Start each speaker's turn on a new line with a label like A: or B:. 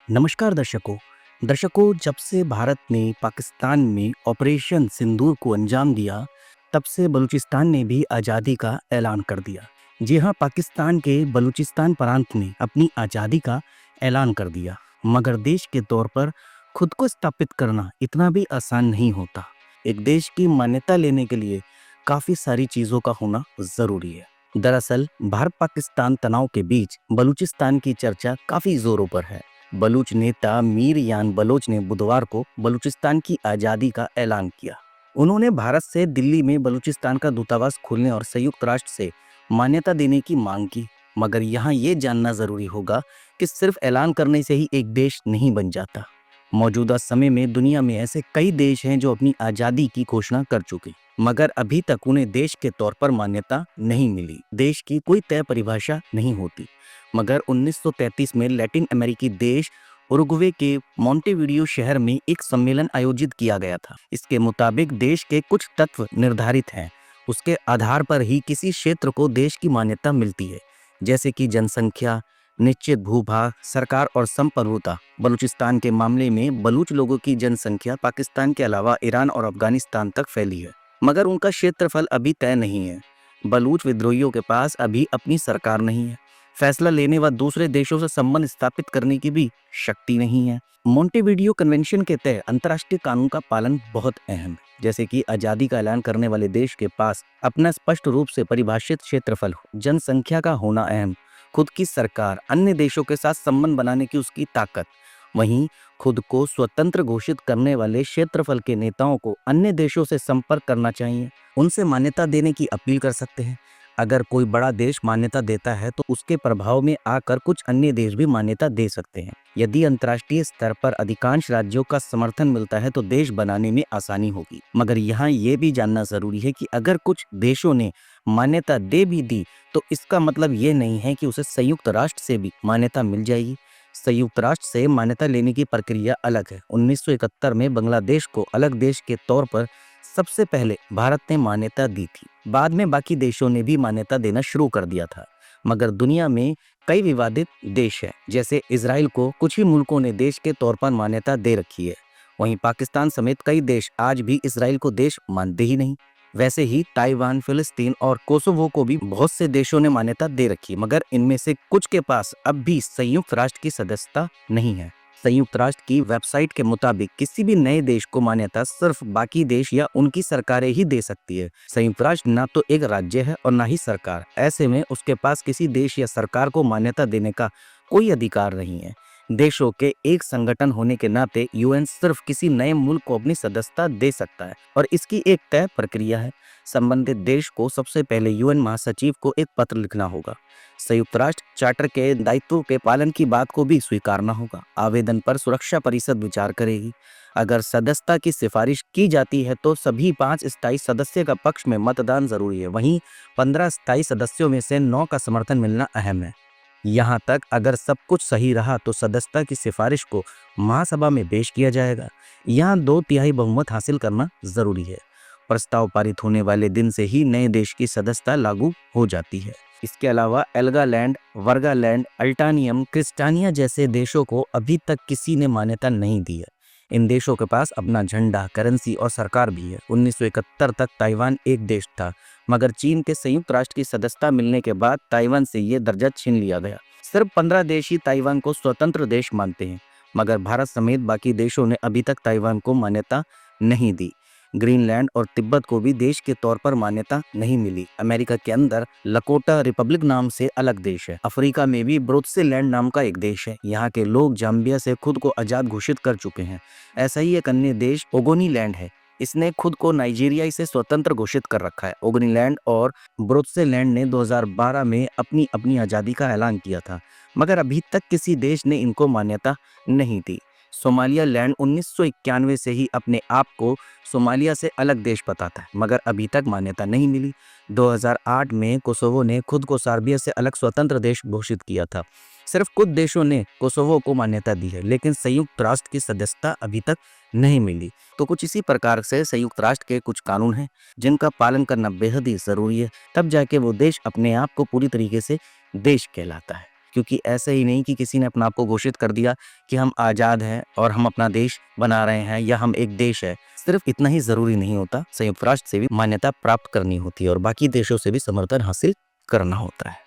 A: नमस्कार दर्शकों जब से भारत ने पाकिस्तान में ऑपरेशन सिंदूर को अंजाम दिया, तब से बलूचिस्तान ने भी आज़ादी का ऐलान कर दिया। जी हाँ, पाकिस्तान के बलूचिस्तान प्रांत ने अपनी आज़ादी का ऐलान कर दिया, मगर देश के तौर पर खुद को स्थापित करना इतना भी आसान नहीं होता। एक देश की मान्यता लेने के लिए काफ़ी सारी चीज़ों का होना ज़रूरी है। दरअसल भारत पाकिस्तान तनाव के बीच बलूचिस्तान की चर्चा काफ़ी ज़ोरों पर है। बलूच नेता मीर यान बलोच ने बुधवार को बलूचिस्तान की आज़ादी का ऐलान किया। उन्होंने भारत से दिल्ली में बलूचिस्तान का दूतावास खोलने और संयुक्त राष्ट्र से मान्यता देने की मांग की। मगर यहाँ ये जानना ज़रूरी होगा कि सिर्फ ऐलान करने से ही एक देश नहीं बन जाता। मौजूदा समय में दुनिया में ऐसे कई देश हैं जो अपनी आज़ादी की घोषणा कर चुके, मगर अभी तक उन्हें देश के तौर पर मान्यता नहीं मिली। देश की कोई तय परिभाषा नहीं होती, मगर 1933 में लैटिन अमेरिकी देश उरुग्वे के मोंटेविडियो शहर में एक सम्मेलन आयोजित किया गया था। इसके मुताबिक देश के कुछ तत्व निर्धारित हैं, उसके आधार पर ही किसी क्षेत्र को देश की मान्यता मिलती है, जैसे कि जनसंख्या, निश्चित भूभाग, सरकार और संप्रभुता। बलूचिस्तान के मामले में बलूच लोगों की जनसंख्या पाकिस्तान के अलावा ईरान और अफगानिस्तान तक फैली है, मगर उनका क्षेत्रफल अभी तय नहीं है। बलूच विद्रोहियों के पास अभी अपनी सरकार नहीं है, फैसला लेने व दूसरे देशों से संबंध स्थापित करने की भी शक्ति नहीं है। मोंटेविडियो कन्वेंशन के तहत अंतर्राष्ट्रीय कानून का पालन बहुत अहम है, जैसे कि आज़ादी का ऐलान करने वाले देश के पास अपना स्पष्ट रूप से परिभाषित क्षेत्रफल हो, जनसंख्या का होना अहम, खुद की सरकार, अन्य देशों के साथ संबंध बनाने की उसकी ताकत। वहीं खुद को स्वतंत्र घोषित करने वाले क्षेत्रफल के नेताओं को अन्य देशों से संपर्क करना चाहिए, उनसे मान्यता देने की अपील कर सकते हैं। अगर कोई बड़ा देश मान्यता देता है तो उसके प्रभाव में आकर कुछ अन्य देश भी मान्यता दे सकते हैं। यदि अंतर्राष्ट्रीय स्तर पर अधिकांश राज्यों का समर्थन मिलता है तो देश बनाने में आसानी होगी। मगर यहाँ ये भी जानना जरूरी है कि अगर कुछ देशों ने मान्यता दे भी दी तो इसका मतलब ये नहीं है कि उसे संयुक्त राष्ट्र से भी मान्यता मिल जाएगी। संयुक्त राष्ट्र से मान्यता लेने की प्रक्रिया अलग है। 1971 में बांग्लादेश को अलग देश के तौर पर सबसे पहले भारत ने मान्यता दी थी। बाद में बाकी देशों ने भी मान्यता देना शुरू कर दिया था। मगर दुनिया में कई विवादित देश हैं, जैसे इजराइल को कुछ ही मुल्कों ने देश के तौर पर मान्यता दे रखी है। वहीं पाकिस्तान समेत कई देश आज भी इजराइल को देश मानते ही नहीं। वैसे ही ताइवान, फिलिस्तीन और कोसोवो को भी बहुत से देशों ने मान्यता दे रखी है, मगर इनमें से कुछ के पास अब भी संयुक्त राष्ट्र की सदस्यता नहीं है। संयुक्त राष्ट्र की वेबसाइट के मुताबिक किसी भी नए देश को मान्यता सिर्फ बाकी देश या उनकी सरकारें ही दे सकती है। संयुक्त राष्ट्र ना तो एक राज्य है और ना ही सरकार। ऐसे में उसके पास किसी देश या सरकार को मान्यता देने का कोई अधिकार नहीं है। देशों के एक संगठन होने के नाते यूएन सिर्फ किसी नए मुल्क को अपनी सदस्यता दे सकता है और इसकी एक तय प्रक्रिया है। संबंधित देश को सबसे पहले यूएन महासचिव को एक पत्र लिखना होगा। संयुक्त राष्ट्र चार्टर के दायित्वों के पालन की बात को भी स्वीकारना होगा। आवेदन पर सुरक्षा परिषद विचार करेगी। अगर सदस्यता की सिफारिश की जाती है तो सभी 5 स्थायी सदस्य का पक्ष में मतदान जरूरी है। वहीं 15 स्थायी सदस्यों में से 9 का समर्थन मिलना अहम है। यहाँ तक अगर सब कुछ सही रहा तो सदस्यता की सिफारिश को महासभा में पेश किया जाएगा। यहाँ 2/3 बहुमत हासिल करना जरूरी है। प्रस्ताव पारित होने वाले दिन से ही नए देश की सदस्यता लागू हो जाती है। इसके अलावा एल्गालैंड, वर्गालैंड, अल्टानियम, क्रिस्टानिया जैसे देशों को अभी तक किसी ने मान्यता नहीं दी है। इन देशों के पास अपना झंडा, करेंसी और सरकार भी है। 1971 तक ताइवान एक देश था, मगर चीन के संयुक्त राष्ट्र की सदस्यता मिलने के बाद ताइवान से ये दर्जा छीन लिया गया। सिर्फ 15 देश ही ताइवान को स्वतंत्र देश मानते हैं, मगर भारत समेत बाकी देशों ने अभी तक ताइवान को मान्यता नहीं दी। ग्रीनलैंड और तिब्बत को भी देश के तौर पर मान्यता नहीं मिली। अमेरिका के अंदर लकोटा रिपब्लिक नाम से अलग देश है। अफ्रीका में भी ब्रोत्सेलैंड नाम का एक देश है। यहाँ के लोग जाम्बिया से खुद को आजाद घोषित कर चुके हैं। ऐसा ही एक अन्य देश ओगोनीलैंड है। इसने खुद को नाइजीरिया से स्वतंत्र घोषित कर रखा है। ओगोनीलैंड और ब्रोत्सेलैंड ने 2012 में अपनी अपनी आज़ादी का ऐलान किया था, मगर अभी तक किसी देश ने इनको मान्यता नहीं दी। सोमालियालैंड 1991 से ही अपने आप को सोमालिया से अलग देश बताता है, मगर अभी तक मान्यता नहीं मिली। 2008 में कोसोवो ने खुद को सर्बिया से अलग स्वतंत्र देश घोषित किया था। सिर्फ कुछ देशों ने कोसोवो को मान्यता दी है, लेकिन संयुक्त राष्ट्र की सदस्यता अभी तक नहीं मिली। तो कुछ इसी प्रकार से संयुक्त राष्ट्र के कुछ कानून हैं जिनका पालन करना बेहद ही जरूरी है, तब जाके वो देश अपने आप को पूरी तरीके से देश कहलाता है। क्योंकि ऐसे ही नहीं कि किसी ने अपना आप को घोषित कर दिया कि हम आज़ाद हैं और हम अपना देश बना रहे हैं या हम एक देश है। सिर्फ इतना ही ज़रूरी नहीं होता, संयुक्त राष्ट्र से भी मान्यता प्राप्त करनी होती है और बाकी देशों से भी समर्थन हासिल करना होता है।